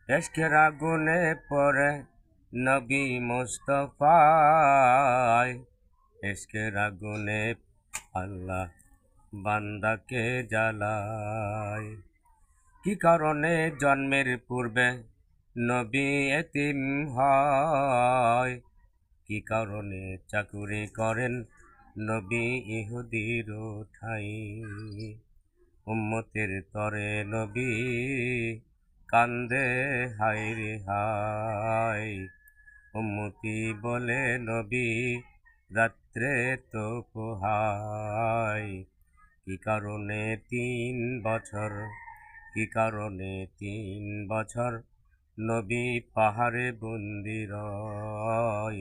এশকের আগুনে পড়ে নবী মুস্তাফায়, এশকের আগুনে আল্লাহ বান্দাকে জ্বালায়। কি কারণে জন্মের পূর্বে নবী এতিম হয়? কি কারণে চাকুরি করেন নবী ইহুদির ঠাই? উম্মতের তরে নবী কান্দে হায় রে হায়। উম্মতি বলে নবী রাত্রে তো পোহায়। কি কারণে 3 বছর, কি কারণে 3 বছর নবী পাহাড়ে বন্দি রয়?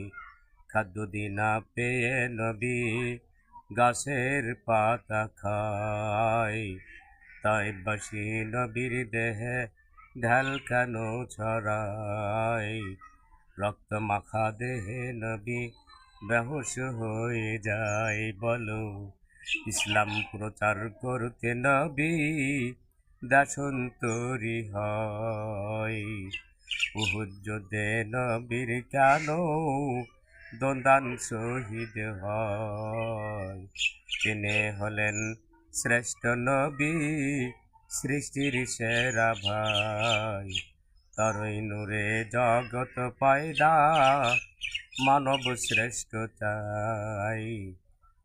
খাদ্য দিনা পেয়ে নবী গাছের পাতা খায়। তাইবাসী নবীর দেহে ঢাল কেন ছড়ায়? রক্ত মাখা দেহে নবী বেহুশ হয়ে যায়। বলো, ইসলাম প্রচার করতে নবী দাসন্তরী হয়। উহুদ যুদ্ধে নবীর কেন দন্দান শহীদ হয়? তিনি হলেন শ্রেষ্ঠ নবী, সৃষ্টির সেরা ভাই। তারই নূরে জগৎ পয়দা, মানব শ্রেষ্ঠ চাই।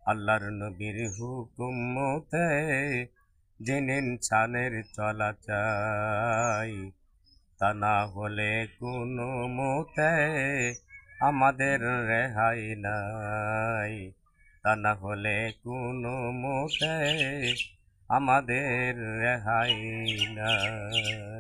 আল্লাহর নবীর হুকুম মতে জেনেন ছানের চলা চাই। তা না হলে কোনো মতে আমাদের রেহাই নাই। তা না হলে কোনো মতে আমাদের রেহাই নাই।